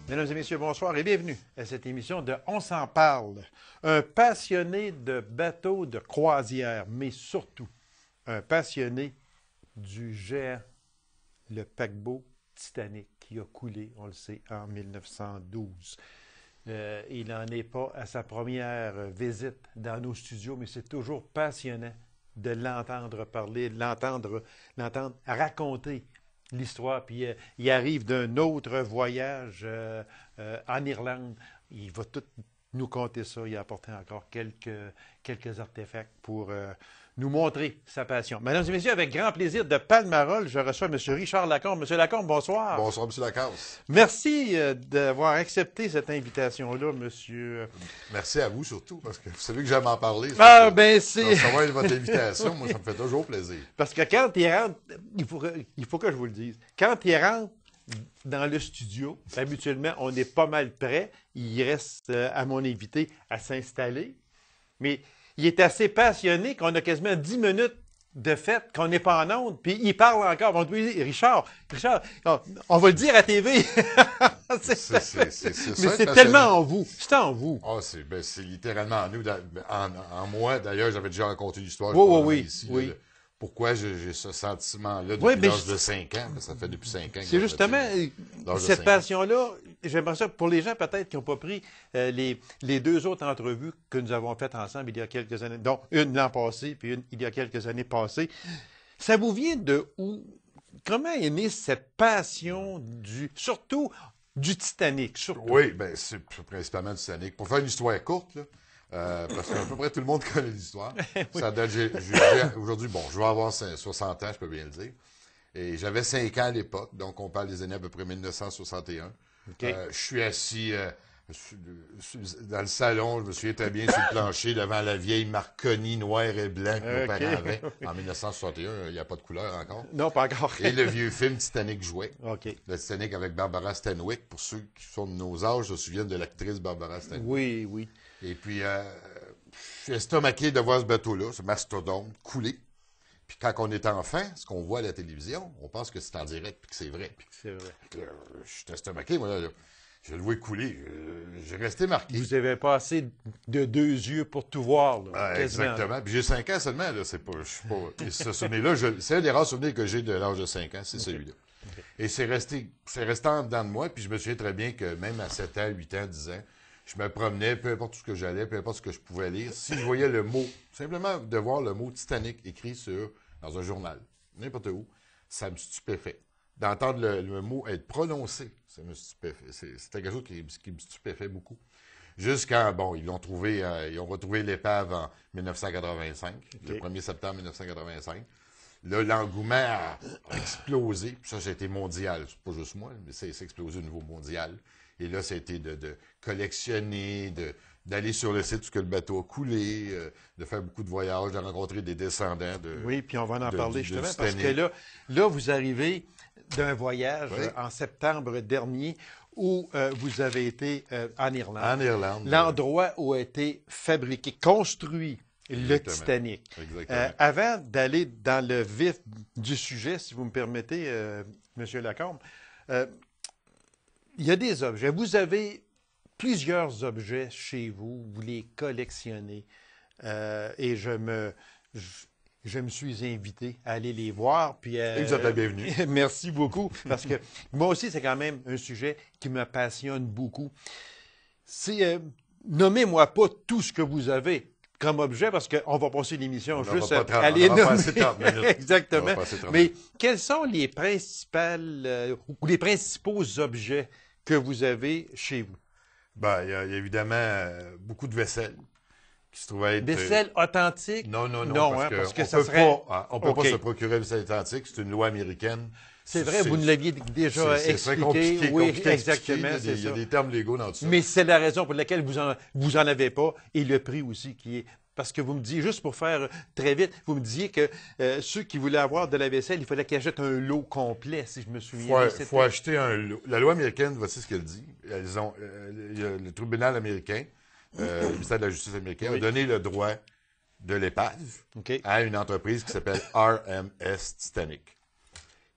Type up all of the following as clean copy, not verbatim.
Mesdames et messieurs, bonsoir et bienvenue à cette émission de On s'en parle. Un passionné de bateaux de croisière, mais surtout un passionné du géant, le paquebot Titanic, qui a coulé, on le sait, en 1912. Il n'en est pas à sa première visite dans nos studios, mais c'est toujours passionnant de l'entendre parler, de l'entendre raconter l'histoire. Puis il arrive d'un autre voyage en Irlande. Il va tout nous conter ça. Il a apporté encore quelques artefacts pour nous montrer sa passion. Mesdames et messieurs, avec grand plaisir de Palmarol, je reçois M. Richard Lacombe. M. Lacombe, bonsoir. Bonsoir, M. Lacasse. Merci d'avoir accepté cette invitation-là, monsieur. Merci à vous surtout, parce que vous savez que j'aime en parler. Ah, ben c'est... Ça va être votre invitation, moi, ça me fait toujours plaisir. Parce que quand il rentre, il faut que je vous le dise, quand il rentre dans le studio, habituellement, on est pas mal prêt. Il reste à mon invité à s'installer. Mais il est assez passionné qu'on a quasiment 10 minutes de fait qu'on n'est pas en onde, puis il parle encore. On dit, Richard, on va le dire à TV. Mais c'est tellement en vous. C'est en vous. Ah, c'est littéralement en nous, en moi. D'ailleurs, j'avais déjà raconté l'histoire. Oui. Pourquoi j'ai ce sentiment-là depuis l'âge de 5 ans? Ça fait depuis 5 ans. C'est justement cette passion-là. J'aimerais ça pour les gens peut-être qui n'ont pas pris les deux autres entrevues que nous avons faites ensemble il y a quelques années, dont une l'an passé puis une il y a quelques années passées. Ça vous vient de où? Comment est née cette passion surtout du Titanic? Surtout? Oui, bien, c'est principalement du Titanic. Pour faire une histoire courte, là, parce qu'à peu près tout le monde connaît l'histoire. Oui. Ça date, aujourd'hui, bon, je vais avoir 60 ans, je peux bien le dire. Et j'avais 5 ans à l'époque, donc on parle des années à peu près 1961. Okay. Je suis assis dans le salon, je me souviens très bien, sur le plancher, devant la vieille Marconi noir et blanc que nos parents avaient. En 1961, il n'y a pas de couleur encore. Non, pas encore. Et le vieux film Titanic jouait. Okay. Le Titanic avec Barbara Stanwyck. Pour ceux qui sont de nos âges, se souviennent de l'actrice Barbara Stanwyck. Oui. Et puis, je suis estomaqué de voir ce bateau-là, ce mastodonte, couler. Puis quand on est enfant, ce qu'on voit à la télévision, on pense que c'est en direct puis que c'est vrai. C'est vrai. Je suis estomaqué, moi, là. Je le vois couler. J'ai resté marqué. Vous avez pas assez de deux yeux pour tout voir, là. Ah, exactement. Puis j'ai 5 ans seulement, là. C'est pas. Je suis pas. Et ce souvenir-là, c'est un des rares souvenirs que j'ai de l'âge de 5 ans, c'est celui-là. Okay. Et c'est resté en dedans de moi, puis je me souviens très bien que même à 7 ans, 8 ans, 10 ans, je me promenais, peu importe où ce que j'allais, peu importe ce que je pouvais lire. Si je voyais le mot, simplement de voir le mot Titanic écrit dans un journal, n'importe où, ça me stupéfait. D'entendre le mot être prononcé, ça me stupéfait. C'était quelque chose qui me stupéfait beaucoup. Jusqu'à, bon, ils ont retrouvé l'épave en 1985, okay. Le 1er septembre 1985. Là, l'engouement a explosé. Puis ça a été mondial. C'est pas juste moi, mais c'est explosé au niveau mondial. Et là, ça a été de collectionner, d'aller sur le site où le bateau a coulé, de faire beaucoup de voyages, de rencontrer des descendants de. Oui, puis on va en parler justement, parce que là, vous arrivez d'un voyage en septembre dernier où vous avez été en Irlande. En Irlande. L'endroit où a été fabriqué, construit le Titanic. Exactement. Avant d'aller dans le vif du sujet, si vous me permettez, M. Lacombe, il y a des objets. Vous avez plusieurs objets chez vous, vous les collectionnez. Et je me suis invité à aller les voir. Puis, et vous êtes la bienvenue. Merci beaucoup, parce que moi aussi, c'est quand même un sujet qui me passionne beaucoup. Nommez-moi pas tout ce que vous avez comme objet, parce qu'on va passer l'émission juste à les nommer. Exactement. Mais quels sont les ou les principaux objets que vous avez chez vous? Ben, il y a évidemment beaucoup de vaisselle qui se trouve être... Vaisselle authentique? Non, parce que ça serait... on peut pas se procurer une vaisselle authentique, c'est une loi américaine. C'est vrai, vous nous l'aviez déjà expliqué. C'est très compliqué. Oui, exactement, il y a des termes légaux dans tout ça. Mais c'est la raison pour laquelle vous en avez pas, et le prix aussi qui est... Parce que vous me disiez, juste pour faire très vite, vous me disiez que ceux qui voulaient avoir de la vaisselle, il fallait qu'ils achètent un lot complet, si je me souviens. Il faut acheter un lot. La loi américaine, voici ce qu'elle dit. Il y a le tribunal américain, le ministère de la Justice américain, a donné le droit de l'épave à une entreprise qui s'appelle RMS Titanic.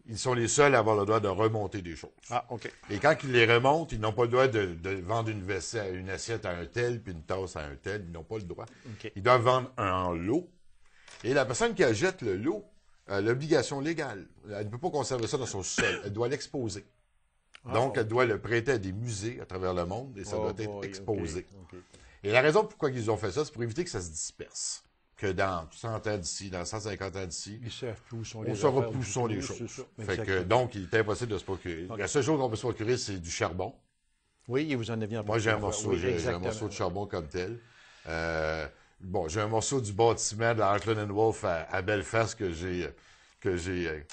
ils sont les seuls à avoir le droit de remonter des choses. Ah, OK. Et quand ils les remontent, ils n'ont pas le droit de vendre une assiette à un tel, puis une tasse à un tel. Ils n'ont pas le droit. OK. Ils doivent vendre un lot. Et la personne qui achète le lot a l'obligation légale. Elle ne peut pas conserver ça dans son sol. Elle doit l'exposer. Donc, elle doit le prêter à des musées à travers le monde et ça doit être exposé. OK. Et la raison pourquoi ils ont fait ça, c'est pour éviter que ça se disperse. Que dans 100 ans d'ici, dans 150 ans d'ici, Ils savent plus où sont on les saura affaires plus où du sont tout, les c'est choses. ça. Fait que, Exactement. donc, il est impossible de se procurer. OK. La seule chose qu'on peut se procurer, c'est du charbon. Oui, et vous en aviez en Moi, j'ai un plusieurs morceau, fois. Oui, j'ai un exactement. morceau de charbon comme tel. Bon, j'ai un morceau du bâtiment de la Heartland Wolf à Belfast que j'ai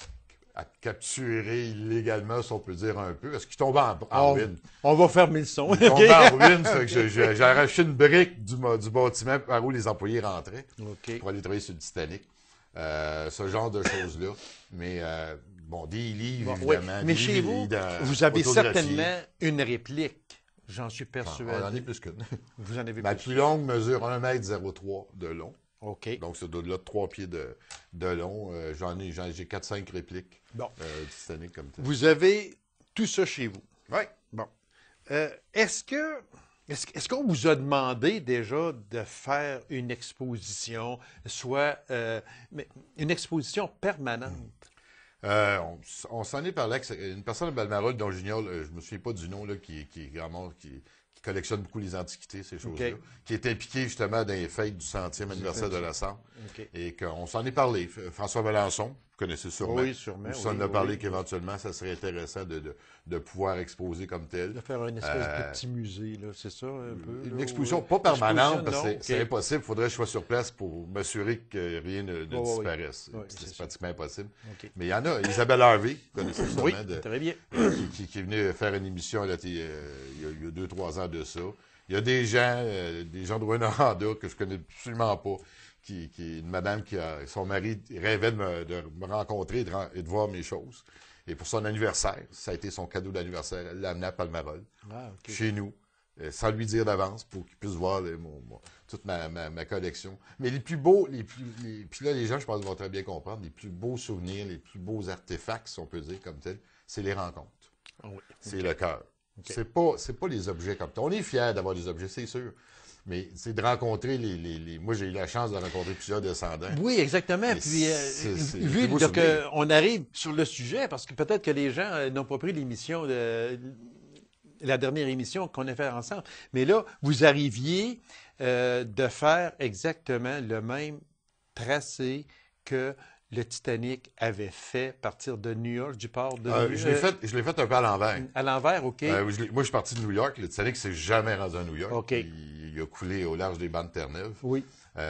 capturé illégalement, si on peut dire un peu, parce qu'il tombait en ruine. On va fermer le son. Il tombait en ruine, ça fait que j'ai arraché une brique du bâtiment par où les employés rentraient OK. pour aller travailler sur le Titanic. Ce genre de choses-là. Mais, bon, des livres, Bon, oui. évidemment. Mais des chez livres vous, vous avez autographiés. certainement une réplique. J'en suis On en persuadé. est plus qu'une. Vous en avez Ma plus. plus longue mesure 1,03 m de long. OK. Donc, c'est au-delà de 3 pieds de long. J'ai 4-5 répliques Bon. du Titanic comme tel. Vous avez tout ça chez vous. Oui. Bon. Est-ce qu'on vous a demandé déjà de faire une exposition, soit mais une exposition permanente? On s'en est parlé avec une personne de Balmoral dont j'ignore, je me souviens pas du nom, là, qui collectionne beaucoup les antiquités, ces choses-là, qui est impliqué justement dans les fêtes du 100e anniversaire de la Sambre. OK. Et qu'on s'en est parlé. François Melançon, vous connaissez sûrement. Oui, sûrement. On en a parlé qu'éventuellement, ça serait intéressant de pouvoir exposer comme tel. De faire une espèce de petit musée, là, c'est ça, un peu? Une là, exposition ou- pas permanente, exposition, parce que non? c'est OK. impossible. Il faudrait que je sois sur place pour m'assurer que rien ne oui. disparaisse. Oui, c'est C'est ça. pratiquement impossible. OK. Mais il y en a. Isabelle Harvey, vous connaissez sûrement, Oui, très bien. qui est venue faire une émission là, il y a 2-3 ans de ça. Il y a des gens de Rwanda que je connais absolument pas, une madame son mari rêvait de me rencontrer et de voir mes choses. Et pour son anniversaire, ça a été son cadeau d'anniversaire. Elle l'a amené à Palmarol, Ah, OK. chez nous, sans lui dire d'avance, pour qu'il puisse voir toute ma collection. Mais les plus beaux, puis là, les gens, je pense, vont très bien comprendre, les plus beaux souvenirs, les plus beaux artefacts, si on peut dire comme tel, c'est les rencontres. Ah oui. C'est le cœur. OK. C'est pas les objets comme ça. On est fiers d'avoir des objets, c'est sûr. Mais c'est de rencontrer Moi, j'ai eu la chance de rencontrer plusieurs descendants. Oui, exactement. Mais Puis, c'est vu des beaux souvenirs. qu'on arrive sur le sujet, parce que peut-être que les gens n'ont pas pris l'émission, la dernière émission qu'on a faite ensemble, mais là, vous arriviez de faire exactement le même tracé que le Titanic avait fait partir de New York, du port de Je l'ai fait un peu à l'envers. à l'envers, OK? Moi, je suis parti de New York. Le Titanic s'est jamais rendu à New York. OK. Il a coulé au large des bandes Terre-Neuve. Oui.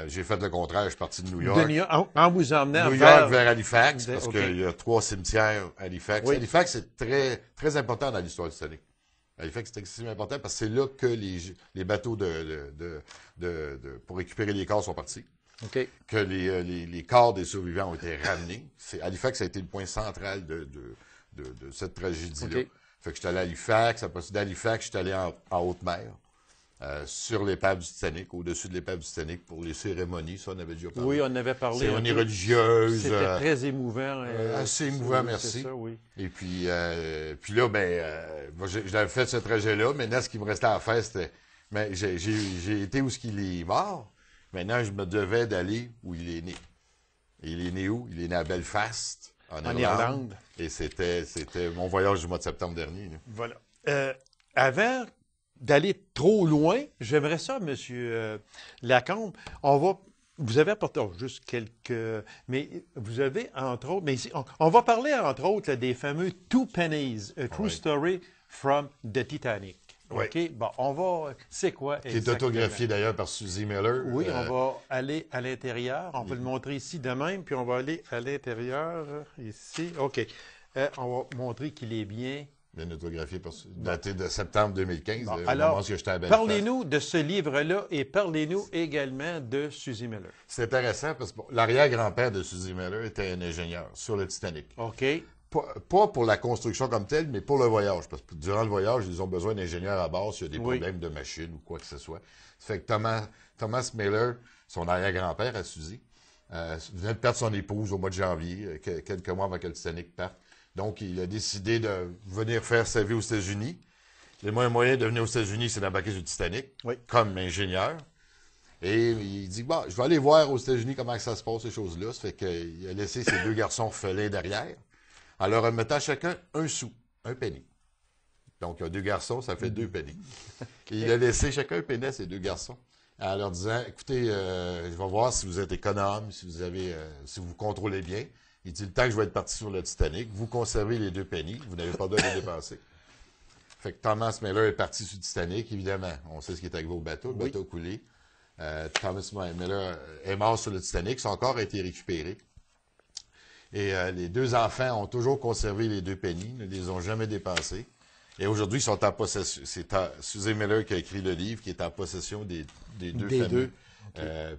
J'ai fait le contraire. Je suis parti de New De York. New York, en vous emmenant New York vers Halifax, parce OK. qu'il y a 3 cimetières à Halifax. Oui. Halifax, c'est très, très important dans l'histoire du Titanic. Halifax, c'est extrêmement important parce que c'est là que les bateaux pour récupérer les corps sont partis. OK. Que les corps des survivants ont été ramenés. Halifax a été le point central de cette tragédie-là. OK. Fait que j'étais allé à Halifax. Après d'Halifax, j'étais allé en haute mer, sur l'épave du Titanic, au-dessus de l'épave du Titanic, pour les cérémonies. Ça, on avait déjà parlé. Oui, on avait parlé. Cérémonies un peu. religieuses. C'était très émouvant. assez émouvant, oui, merci. C'est ça, oui. Et puis là, moi, j'avais fait ce trajet-là. Maintenant, ce qui me restait à faire, c'était... Mais j'ai été où il est mort. Maintenant, je me devais d'aller où il est né. Et il est né où? Il est né à Belfast, en Irlande. Et c'était mon voyage du mois de septembre dernier. Là. Voilà. Avant d'aller trop loin, j'aimerais ça, M. Lacombe, vous avez apporté juste quelques... Mais vous avez, entre autres... Mais ici, on va parler, entre autres, là, des fameux Two Pennies, A True Story from the Titanic. Oui. OK? Bon, on va... C'est quoi Qui est exactement? autographié d'ailleurs par Suzy Miller. Oui, on va aller à l'intérieur. On va le montrer ici de même, puis on va aller à l'intérieur, ici. OK. On va montrer qu'il est bien... Bien autographié, daté de septembre 2015. Bon, au alors, moment où j'étais à Belfast. parlez-nous de ce livre-là et parlez-nous également de Suzy Miller. C'est intéressant parce que l'arrière-grand-père de Suzy Miller était un ingénieur sur le Titanic. OK. Pas pour la construction comme telle, mais pour le voyage. Parce que durant le voyage, ils ont besoin d'ingénieurs à bord s'il y a des problèmes de machine ou quoi que ce soit. Ça fait que Thomas Miller, son arrière-grand-père à Suzy, venait de perdre son épouse au mois de janvier, quelques mois avant que le Titanic parte. Donc, il a décidé de venir faire sa vie aux États-Unis. Le meilleur moyen de venir aux États-Unis, c'est d'embarquer sur le Titanic, comme ingénieur. Et il dit, bon, je vais aller voir aux États-Unis comment ça se passe, ces choses-là. Ça fait qu'il a laissé ses 2 garçons orphelins derrière, en leur mettant chacun 1 sou, 1 penny. Donc, il y a 2 garçons, ça fait 2 pennies. Et il a laissé chacun 1 penny à ses 2 garçons, en leur disant, écoutez, je vais voir si vous êtes économe, si vous contrôlez bien. Il dit, le temps que je vais être parti sur le Titanic, vous conservez les 2 pennies, vous n'avez pas besoin de les dépenser. Fait que Thomas Miller est parti sur le Titanic, évidemment. On sait ce qui est arrivé au bateau, le bateau a coulé. Thomas Miller est mort sur le Titanic, son corps a été récupéré. Et les 2 enfants ont toujours conservé les 2 pennies, ne les ont jamais dépensés. Et aujourd'hui, ils sont en possession. C'est Suzy Miller qui a écrit le livre, qui est en possession des 2 fameux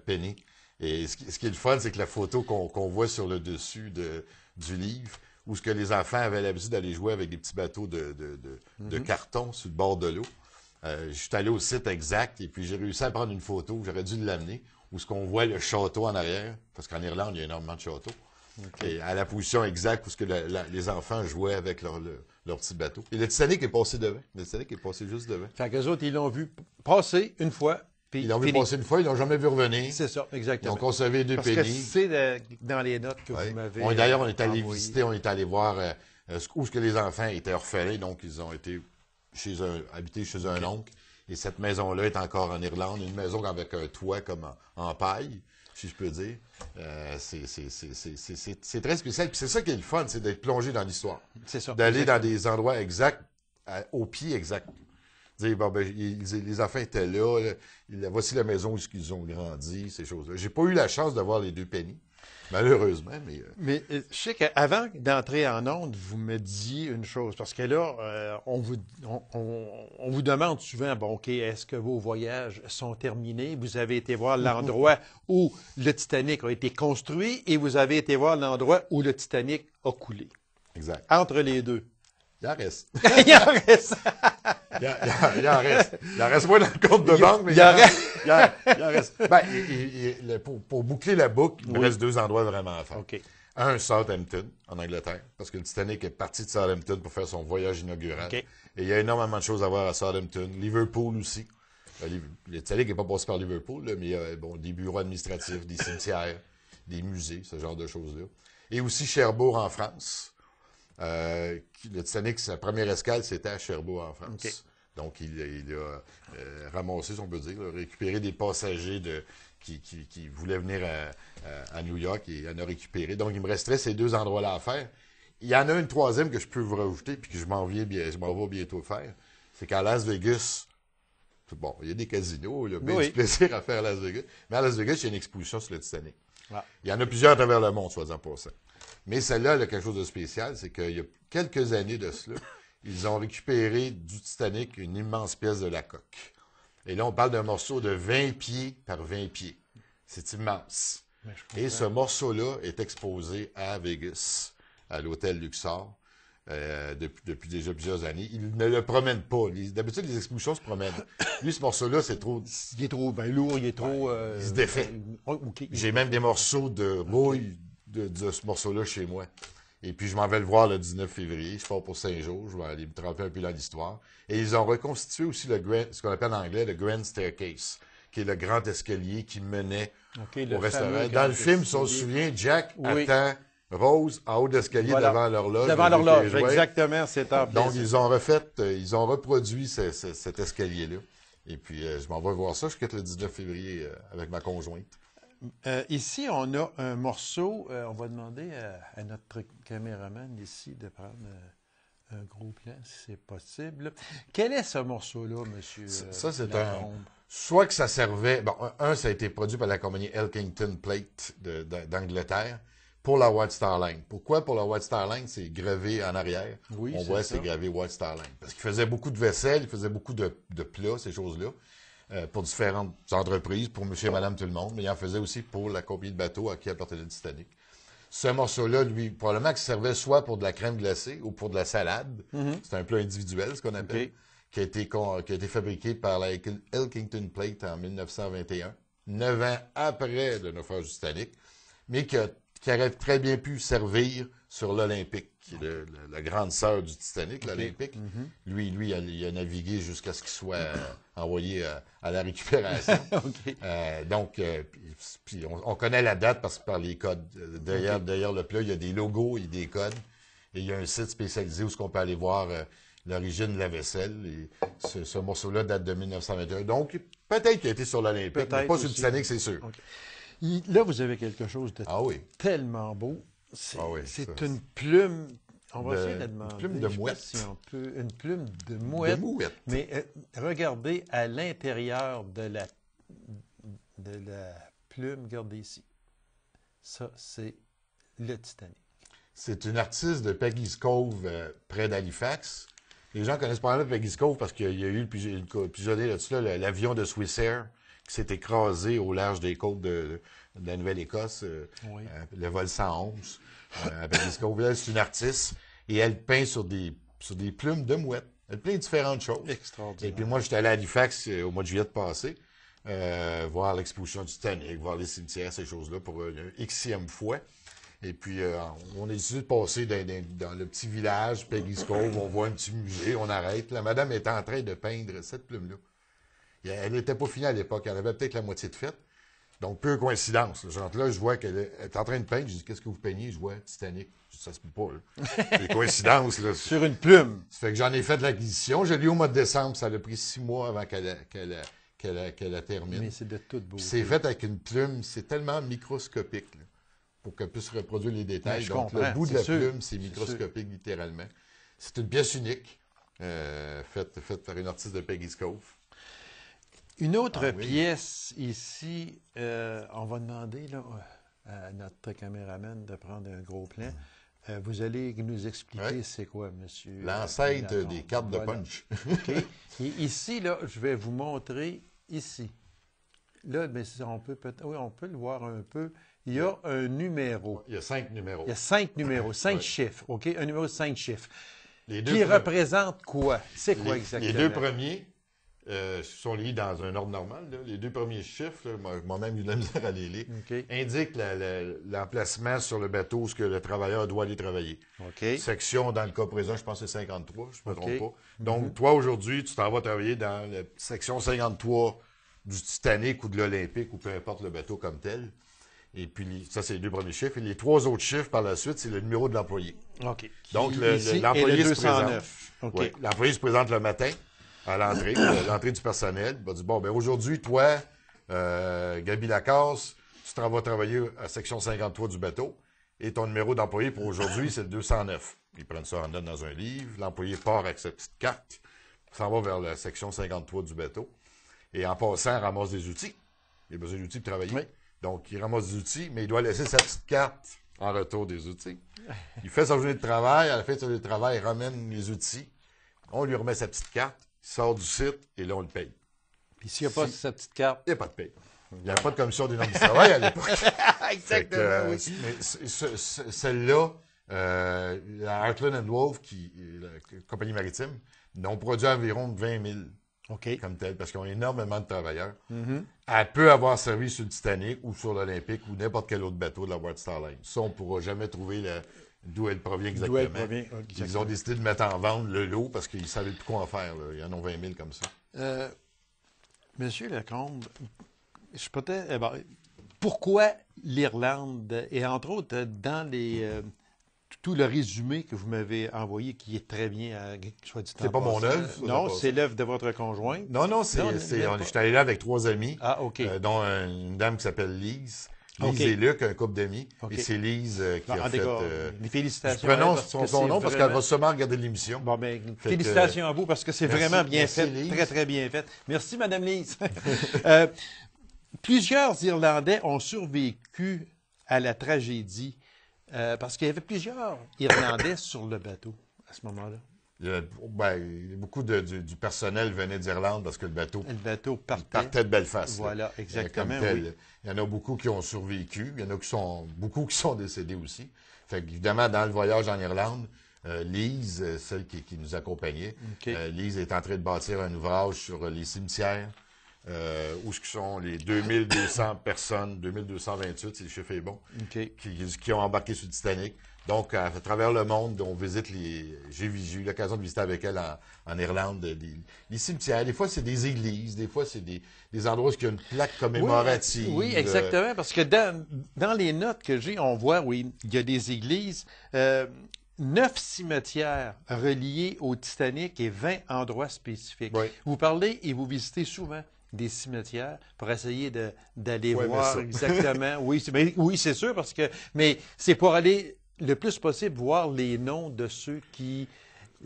pennies. Et ce qui est le fun, c'est que la photo qu'on voit sur le dessus du livre, où ce que les enfants avaient l'habitude d'aller jouer avec des petits bateaux de carton sur le bord de l'eau. Je suis allé au site exact et puis j'ai réussi à prendre une photo, j'aurais dû l'amener, où ce qu'on voit le château en arrière, parce qu'en Irlande, il y a énormément de châteaux. Okay. Et à la position exacte où ce que les enfants jouaient avec leur petit bateau. Et le Titanic est passé devant. Le Titanic est passé juste devant. Fait qu'eux autres, ils l'ont vu passer une fois. Ils l'ont vu passer une fois, ils l'ont jamais vu revenir. C'est ça, exactement. Ils ont conservé 2 pennies. Parce que c'est dans les notes que vous m'avez D'ailleurs, on est allé visiter, on est allé voir où ce que les enfants étaient orphelins. Donc, ils ont été habités chez un oncle. Et cette maison-là est encore en Irlande. Une maison avec un toit comme en paille, si je peux dire. C'est très spécial. Puis c'est ça qui est le fun, c'est d'être plongé dans l'histoire. C'est ça. D'aller dans des endroits exacts, au pied exact. Dire, bon, ben, les enfants étaient là, voici la maison où ils ont grandi, ces choses-là. J'ai pas eu la chance de voir les 2 pennies, malheureusement, mais... Mais je sais qu'avant d'entrer en onde, vous me disiez une chose, parce que là, on vous demande souvent, bon, OK, est-ce que vos voyages sont terminés? Vous avez été voir l'endroit où le Titanic a été construit et vous avez été voir l'endroit où le Titanic a coulé. Exact. Entre les deux. Il en reste. Il en reste. Il en reste. Il en reste moins dans le compte de banque, mais il en reste. Ben, pour boucler la boucle, il me reste 2 endroits vraiment à faire. Okay. Un, Southampton, en Angleterre, parce que le Titanic est parti de Southampton pour faire son voyage inaugural. Okay. Et il y a énormément de choses à voir à Southampton. Liverpool aussi. Le Titanic n'est pas passé par Liverpool, là, mais il y a des bureaux administratifs, des cimetières, des musées, ce genre de choses-là. Et aussi Cherbourg en France. Le Titanic, sa première escale, c'était à Cherbourg en France. Okay. Donc, il a ramassé, si on peut dire, récupéré des passagers qui voulaient venir à New York et en a récupéré. Donc, il me resterait ces 2 endroits-là à faire. Il y en a une troisième que je peux vous rajouter puis que je m'en vais bientôt faire. C'est qu'à Las Vegas, bon, il y a des casinos, il y a bien du plaisir à faire à Las Vegas. Mais à Las Vegas, il y a une exposition sur le Titanic. Ah. Il y en a plusieurs à travers le monde, soit en passant. Mais celle-là, elle a quelque chose de spécial, c'est qu'il y a quelques années de cela, ils ont récupéré du Titanic une immense pièce de la coque. Et là, on parle d'un morceau de 20 pieds par 20 pieds. C'est immense. Et ce morceau-là est exposé à Vegas, à l'hôtel Luxor, depuis déjà plusieurs années. Ils ne le promènent pas. D'habitude, les expositions se promènent. Lui, ce morceau-là, c'est trop... Il est trop lourd, il est trop... il se défait. Okay. J'ai même des morceaux de rouille de ce morceau-là chez moi. Et puis, je m'en vais le voir le 19 février. Je pars pour 5 jours. Je vais aller me tremper un peu dans l'histoire. Et ils ont reconstitué aussi ce qu'on appelle en anglais le Grand Staircase, qui est le grand escalier qui menait au restaurant. Dans le film, si on se souvient, Jack attend Rose en haut de l'escalier devant l'horloge. Devant l'horloge, exactement. C'est en Donc, ils ont reproduit cet escalier-là. Et puis, je m'en vais voir ça. Je quitte le 19 février avec ma conjointe. Ici, on a un morceau. On va demander à notre caméraman ici de prendre un gros plan, si c'est possible. Quel est ce morceau-là, monsieur? Ça, c'est soit que ça servait... Bon, ça a été produit par la compagnie Elkington Plate d'Angleterre pour la White Star Line. Pourquoi pour la White Star Line? C'est gravé en arrière. Oui, on voit, c'est gravé White Star Line. Parce qu'il faisait beaucoup de vaisselle, il faisait beaucoup de plats, ces choses-là. Pour différentes entreprises, pour monsieur et madame tout le monde, mais il en faisait aussi pour la compagnie de bateaux à qui appartenait le Titanic. Ce morceau-là, lui, probablement qu'il servait soit pour de la crème glacée ou pour de la salade. C'est un plat individuel, ce qu'on appelle, qui a été fabriqué par la Elkington Plate en 1921, 9 ans après le naufrage du Titanic, mais qui a qui aurait très bien pu servir sur l'Olympique, qui est la grande sœur du Titanic, l'Olympique. Lui, il a navigué jusqu'à ce qu'il soit envoyé à la récupération. Donc, puis on connaît la date par les codes. Derrière le plat, il y a des logos et des codes. Et il y a un site spécialisé où on peut aller voir l'origine de la vaisselle. Et ce morceau-là date de 1921. Donc, peut-être qu'il a été sur l'Olympique, mais pas sur le Titanic, c'est sûr. Là, vous avez quelque chose de Ah oui. tellement beau. C'est ça, une plume. On va essayer de demander. Une plume de mouette. Si on peut, une plume de mouette. De mouette. Mais regardez à l'intérieur de la plume, regardez ici. Ça, c'est le Titanic. C'est une artiste de Peggy's Cove, près d'Halifax. Les gens connaissent pas mal Peggy's Cove parce qu'il y a eu plusieurs années là-dessus, l'avion de Swissair qui s'est écrasé au large des côtes de la Nouvelle-Écosse, le vol 111. À Peggy's Cove, là, c'est une artiste et elle peint sur des plumes de mouette. Elle peint différentes choses. Extraordinaire. Et puis moi, j'étais allé à Halifax au mois de juillet passé, voir l'exposition du Titanic, voir les cimetières, ces choses-là, pour une xème fois. Et puis, on a décidé de passer dans le petit village, Peggy's Cove, on voit un petit musée, on arrête. La madame était en train de peindre cette plume-là. Elle n'était pas finie à l'époque, elle avait peut-être la moitié de faite. Donc, peu coïncidence. Genre là, je vois qu'elle est en train de peindre, je dis, qu'est-ce que vous peignez? Je vois Titanic. Ça se peut pas, là. C'est coïncidence, là. Sur une plume. Ça fait que j'en ai fait de l'acquisition. Je l'ai eu au mois de décembre, ça a pris 6 mois avant qu'elle la termine. Mais c'est de toute beauté. C'est fait avec une plume, c'est tellement microscopique, là, pour qu'elle puisse reproduire les détails. Donc, le bout de la plume, c'est microscopique, littéralement. C'est une pièce unique, faite par une artiste de Peggy's Cove. Une autre pièce ici, on va demander là, à notre caméraman de prendre un gros plan. Vous allez nous expliquer c'est quoi, monsieur? L'ancêtre des cartes de punch. OK. Et ici, là, je vais vous montrer ici. Là, mais on peut le voir un peu. Il y a un numéro. Il y a 5 numéros. Il y a 5 numéros, 5 chiffres, OK? Un numéro de 5 chiffres. Les deux qui représente quoi? C'est quoi exactement? Les deux premiers sont liés dans un ordre normal. Là. Les deux premiers chiffres, moi-même, j'ai eu de la misère à les lire, indiquent l'emplacement sur le bateau où le travailleur doit aller travailler. Section, dans le cas présent, je pense que c'est 53, je ne me trompe pas. Donc, toi, aujourd'hui, tu t'en vas travailler dans la section 53 du Titanic ou de l'Olympique, ou peu importe le bateau comme tel. Et puis, ça, c'est les deux premiers chiffres. Et les 3 autres chiffres, par la suite, c'est le numéro de l'employé. Donc, l'employé se présente. L'employé se présente le matin à l'entrée du personnel. Il va dire, bon, ben aujourd'hui, toi, Gaby Lacasse, tu t'en vas travailler à section 53 du bateau. Et ton numéro d'employé pour aujourd'hui, c'est le 209. Ils prennent ça en note dans un livre. L'employé part avec sa petite carte, s'en va vers la section 53 du bateau. Et en passant, il ramasse des outils. Il a besoin d'outils pour travailler. Oui. Donc, il ramasse des outils, mais il doit laisser sa petite carte en retour des outils. Il fait sa journée de travail. À la fin de sa journée de travail, il ramène les outils. On lui remet sa petite carte. Il sort du site et là, on le paye. Puis s'il n'y a pas sa petite carte? Il n'y a pas de paye. Il n'y a pas de commission des normes du travail à l'époque. Exactement, oui. Mais celle-là, la Heartland & Wolff, la compagnie maritime, ont produit environ 20 000 comme tel, parce qu'ils ont énormément de travailleurs. Elle peut avoir servi sur le Titanic ou sur l'Olympique ou n'importe quel autre bateau de la White Star Line. Ça, on ne pourra jamais trouver d'où elle provient exactement. Ils ont décidé de mettre en vente le lot parce qu'ils ne savaient plus quoi en faire. Là. Il y en a 20 000 comme ça. Monsieur Lecombe, pourquoi l'Irlande? Et entre autres, dans tout le résumé que vous m'avez envoyé, qui est très bien, soit dit en passant. C'est pas mon œuvre? Non, c'est l'œuvre de votre conjointe. Non, je suis allé là avec 3 amis, dont une dame qui s'appelle Lise. Lise et Luc, un couple d'amis. Et c'est Lise qui a fait... félicitations. Je prononce son nom parce qu'elle va sûrement regarder l'émission. Bon, ben, félicitations à vous parce que c'est vraiment bien fait. Lise. Très, très bien fait. Merci, Mme Lise. Plusieurs Irlandais ont survécu à la tragédie parce qu'il y avait plusieurs Irlandais sur le bateau à ce moment-là. Beaucoup du personnel venait d'Irlande parce que le bateau partait de Belfast. Voilà, exactement. Oui. Il y en a beaucoup qui ont survécu. Il y en a beaucoup qui sont décédés aussi. Fait qu'évidemment, dans le voyage en Irlande, Lise, celle qui nous accompagnait, Lise est en train de bâtir un ouvrage sur les cimetières où sont les 2200 personnes, 2228, si le chiffre est bon, qui ont embarqué sur le Titanic. Donc, à travers le monde, on visite j'ai eu l'occasion de visiter avec elle en Irlande les cimetières. Des fois, c'est des églises, des fois, c'est des endroits où il y a une plaque commémorative. Oui, exactement, parce que dans les notes que j'ai, on voit, oui, il y a des églises, 9 cimetières reliés au Titanic et 20 endroits spécifiques. Oui. Vous parlez et vous visitez souvent des cimetières pour essayer d'aller voir exactement. Oui, c'est sûr, mais c'est pour aller le plus possible voir les noms de ceux qui...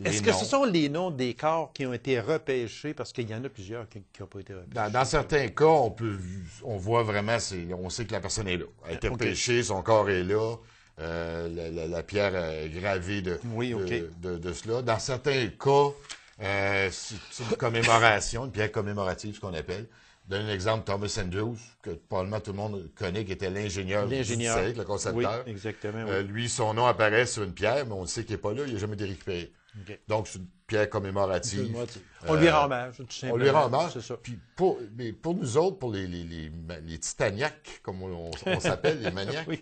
Est-ce que ce sont les noms des corps qui ont été repêchés? Parce qu'il y en a plusieurs qui n'ont pas été repêchés. Dans certains cas, on voit vraiment, on sait que la personne est là. Elle a été repêchée, son corps est là. La pierre est gravée de cela. Dans certains cas, c'est une commémoration, une pierre commémorative, ce qu'on appelle. Je donne un exemple, Thomas Andrews, que probablement tout le monde connaît, qui était l'ingénieur du Titanic, le concepteur. Oui, exactement. Lui, son nom apparaît sur une pierre, mais on sait qu'il n'est pas là, il n'a jamais été récupéré. Donc, c'est une pierre commémorative. On lui rend hommage, tout simplement. On lui rend hommage. C'est ça. Puis mais pour nous autres, pour les titaniaques, comme on s'appelle, les maniaques,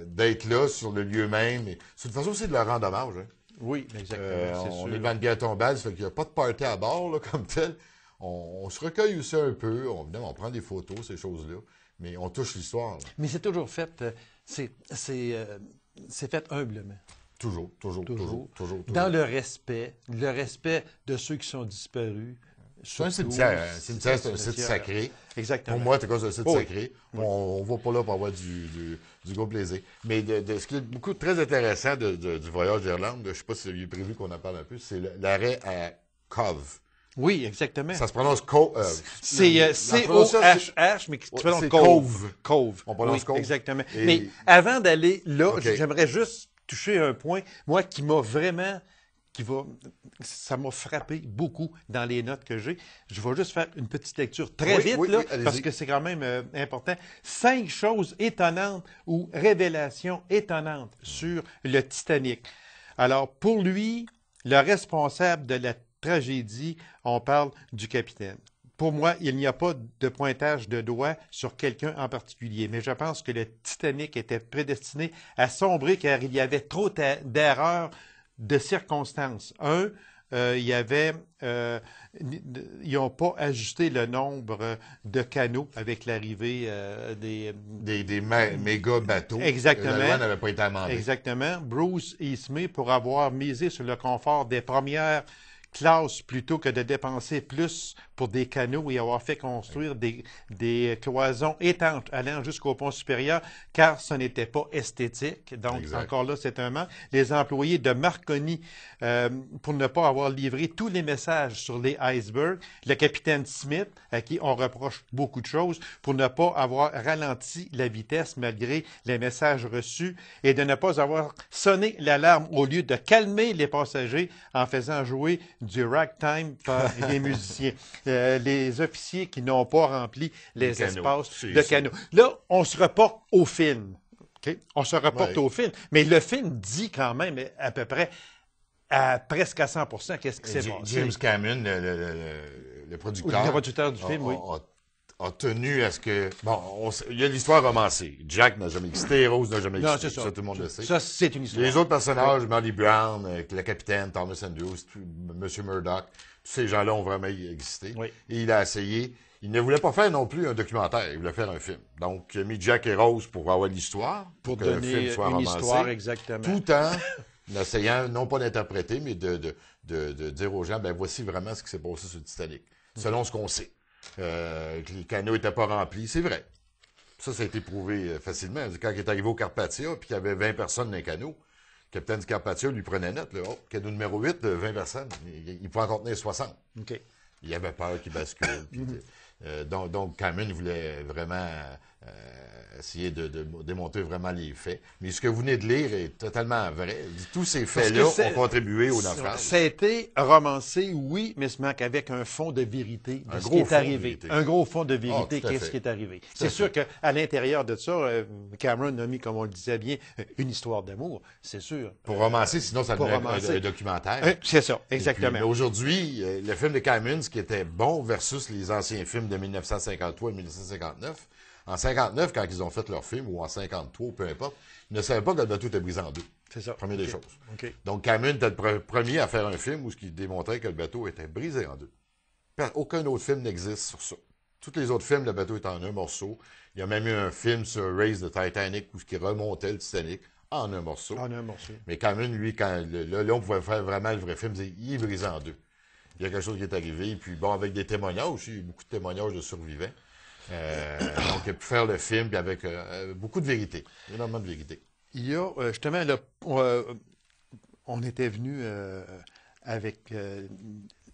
d'être là sur le lieu même. C'est une façon aussi de leur rendre hommage. Hein. Oui, exactement. On est devant une bière tombale, ça fait qu'il n'y a pas de party à bord là, comme tel. On se recueille aussi un peu. On prend des photos, ces choses-là. Mais on touche l'histoire. Mais c'est toujours fait... c'est fait humblement. Toujours. Dans le respect de ceux qui sont disparus. C'est un cimetière. C'est un site sacré. Exactement. Pour moi, c'est un site sacré. Oui. On ne va pas là pour avoir du gros plaisir. Mais ce qui est beaucoup très intéressant du voyage d'Irlande, je ne sais pas si il est prévu qu'on en parle un peu, c'est l'arrêt à Cove. Oui, exactement. Ça se prononce Cove. C'est C-O-H-H, mais tu prononces Cove. On prononce Cove. Exactement. Mais avant d'aller là, j'aimerais juste toucher un point, moi, ça m'a frappé beaucoup dans les notes que j'ai. Je vais juste faire une petite lecture très vite, parce que c'est quand même important. 5 choses étonnantes ou révélations étonnantes sur le Titanic. Alors, pour lui, le responsable de la tragédie, on parle du capitaine. Pour moi, il n'y a pas de pointage de doigt sur quelqu'un en particulier, mais je pense que le Titanic était prédestiné à sombrer car il y avait trop d'erreurs de circonstances. Ils n'ont pas ajusté le nombre de canaux avec l'arrivée des méga bateaux. Exactement. La loi n'avait pas été amendée. Exactement. Bruce Ismay, pour avoir misé sur le confort des premières classes plutôt que de dépenser plus pour des canaux et avoir fait construire des cloisons étanches allant jusqu'au pont supérieur, car ce n'était pas esthétique. Donc, encore là, c'est un manque. Les employés de Marconi, pour ne pas avoir livré tous les messages sur les icebergs. Le capitaine Smith, à qui on reproche beaucoup de choses, pour ne pas avoir ralenti la vitesse malgré les messages reçus et de ne pas avoir sonné l'alarme au lieu de calmer les passagers en faisant jouer du ragtime par les musiciens. Les officiers qui n'ont pas rempli les espaces de canaux. Là, on se reporte au film. Okay? On se reporte au film. Mais le film dit quand même à peu près presque à 100% qu'est-ce qui s'est passé. James Cameron, le producteur. Le producteur du film, a tenu à ce que... Bon, il y a l'histoire romancée. Jack n'a jamais existé, Rose n'a jamais existé. Ça, tout le monde le sait. Ça, c'est une histoire. Les autres personnages, Molly Brown, le capitaine, Thomas Andrews, M. Murdoch, tous ces gens-là ont vraiment existé. Oui. Et il a essayé. Il ne voulait pas faire non plus un documentaire, il voulait faire un film. Donc, il a mis Jack et Rose pour avoir l'histoire, pour que le film soit romancé. Histoire, exactement. Tout en essayant, non pas d'interpréter, mais de dire aux gens, ben voici vraiment ce qui s'est passé sur le Titanic, selon ce qu'on sait. Que les canaux n'étaient pas remplis, c'est vrai. Ça a été prouvé facilement. Quand il est arrivé au Carpathia, puis qu'il y avait 20 personnes dans les canaux, le capitaine du Carpathia lui prenait note. Là, canot numéro 8, 20 personnes. Il pouvait en contenir 60. Okay. Il avait peur qu'il bascule. Donc, Cameron voulait vraiment essayer de démontrer vraiment les faits. Mais ce que vous venez de lire est totalement vrai. Tous ces faits-là ont contribué au naufrage. Ça a été romancé, oui, mais avec un fond de vérité de ce qui est arrivé. Un gros fond de vérité, qu'est-ce qui est arrivé. C'est sûr qu'à l'intérieur de ça, Cameron a mis, comme on le disait bien, une histoire d'amour, c'est sûr. Pour romancer, sinon ça devient un documentaire. C'est ça, exactement. Puis, aujourd'hui, le film de Cameron, ce qui était bon versus les anciens films de 1953 et 1959. En 59, quand ils ont fait leur film, ou en 53, peu importe, ils ne savaient pas que le bateau était brisé en deux. C'est ça. Première des choses. OK. Donc, Cameron était le premier à faire un film où il démontrait que le bateau était brisé en deux. Aucun autre film n'existe sur ça. Tous les autres films, le bateau est en un morceau. Il y a même eu un film sur Race de Titanic où il remontait le Titanic en un morceau. En un morceau. Mais Cameron, lui, là, on pouvait faire vraiment le vrai film, il est brisé en deux. Il y a quelque chose qui est arrivé. Et puis, bon, avec des témoignages, il y a eu beaucoup de témoignages de survivants. Donc, il a pu faire le film puis avec beaucoup de vérité. Énormément de vérité. Il y a, justement, là, on était venu avec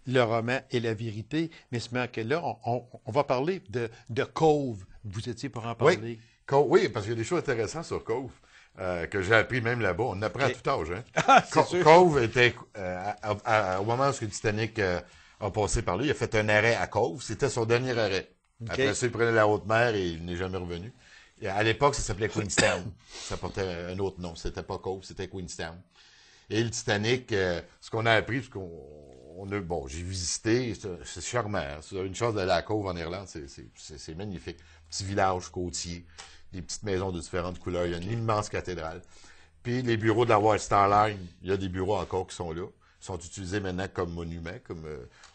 le roman et la vérité, mais que là, on va parler de Cove. Vous étiez pour en parler. Oui, parce qu'il y a des choses intéressantes sur Cove que j'ai appris même là-bas. On apprend à tout âge. Hein? Ah, c'est sûr. Cove était, au moment où le Titanic a passé par là, il a fait un arrêt à Cove. C'était son dernier arrêt. Okay. Après ça, il prenait la haute mer et il n'est jamais revenu. Et à l'époque, ça s'appelait Queenstown. Ça portait un autre nom. C'était pas Cove, c'était Queenstown. Et le Titanic, ce qu'on a appris, j'ai visité, c'est charmant. C'est une chance d'aller à Cove en Irlande, c'est magnifique. Petit village côtier, des petites maisons de différentes couleurs. Il y a une immense cathédrale. Puis les bureaux de la White Star Line, il y a des bureaux encore qui sont là. Ils sont utilisés maintenant comme monument, comme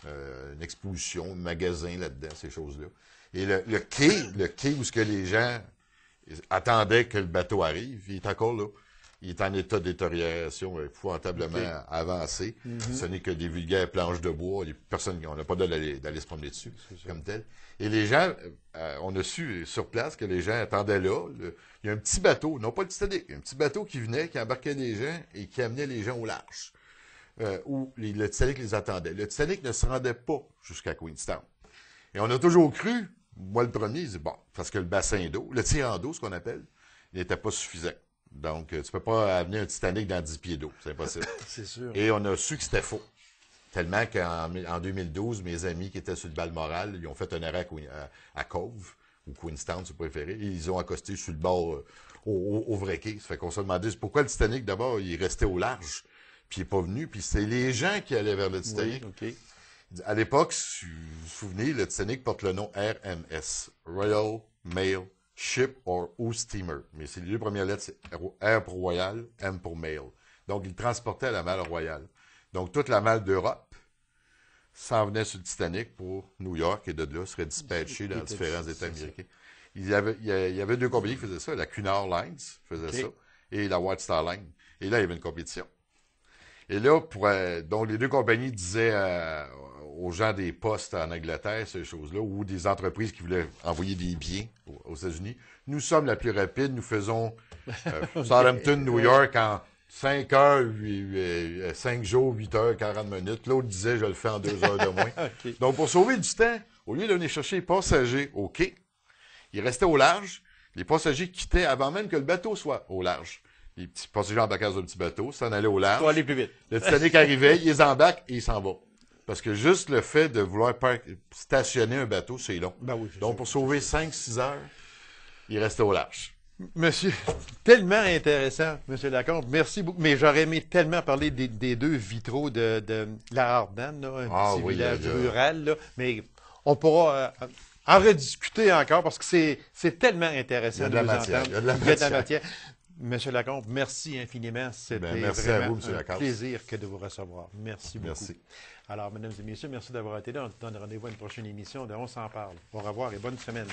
une exposition, un magasin là-dedans, ces choses-là. Et le quai où ce que les gens attendaient que le bateau arrive, il est encore là. Il est en état de détérioration épouvantablement avancé. Ce n'est que des vulgaires planches de bois. On n'a pas d'aller se promener dessus, comme tel. Et les gens, on a su sur place que les gens attendaient là. Il y a un petit bateau, non pas le Titanic, un petit bateau qui venait, qui embarquait les gens et qui amenait les gens au large. Où le Titanic les attendait. Le Titanic ne se rendait pas jusqu'à Queenstown. Et on a toujours cru, moi le premier, parce que le bassin d'eau, le tirant d'eau, ce qu'on appelle, il n'était pas suffisant. Donc, tu peux pas amener un Titanic dans 10 pieds d'eau. C'est impossible. C'est sûr. Et on a su que c'était faux. Tellement qu'en 2012, mes amis qui étaient sur le Balmoral, ils ont fait un arrêt à Cove, ou Queenstown, si vous préférez, et ils ont accosté sur le bord au vrai quai. Ça fait qu'on se demandait pourquoi le Titanic, d'abord, il restait au large, puis il n'est pas venu, puis c'est les gens qui allaient vers le Titanic. Oui, OK. À l'époque, si vous vous souvenez, le Titanic porte le nom RMS, Royal Mail Ship or Steamer. Mais c'est les deux premières lettres, c'est R pour Royal, M pour Mail. Donc, il transportait la malle royale. Donc, toute la malle d'Europe s'en venait sur le Titanic pour New York et de là serait dispatchée dans différents États américains. Il y avait deux compagnies qui faisaient ça. La Cunard Lines faisait ça et la White Star Line. Et là, il y avait une compétition. Et là, donc les deux compagnies disaient aux gens des postes en Angleterre, ces choses-là, ou des entreprises qui voulaient envoyer des biens aux États-Unis, nous sommes la plus rapide, nous faisons Southampton, New York en 5 heures, 5 jours, 8 heures, 40 minutes. L'autre disait, je le fais en 2 heures de moins. Donc, pour sauver du temps, au lieu de venir chercher les passagers au quai, ils restaient au large. Les passagers quittaient avant même que le bateau soit au large. Les petits passagers embarquaient dans un petit bateau, s'en allaient au large. Pour aller plus vite. Le Titanic arrivait, ils les embarquent et ils s'en vont. Parce que juste le fait de vouloir stationner un bateau, c'est long. Ben oui, donc, pour sauver 5-6 heures, ils restaient au large. Monsieur, tellement intéressant, Monsieur Lacombe. Merci beaucoup. Mais j'aurais aimé tellement parler des deux vitraux de la Hardman, là, un petit village rural. Là. Mais on pourra en rediscuter encore parce que c'est tellement intéressant de vous entendre. Il y a de la matière. Monsieur Lacombe, merci infiniment. C'était merci vraiment à vous, Monsieur Lacombe. Un plaisir que de vous recevoir. Merci beaucoup. Merci. Alors, mesdames et messieurs, merci d'avoir été là. On se donne rendez-vous à une prochaine émission de On s'en parle. Au revoir et bonne semaine.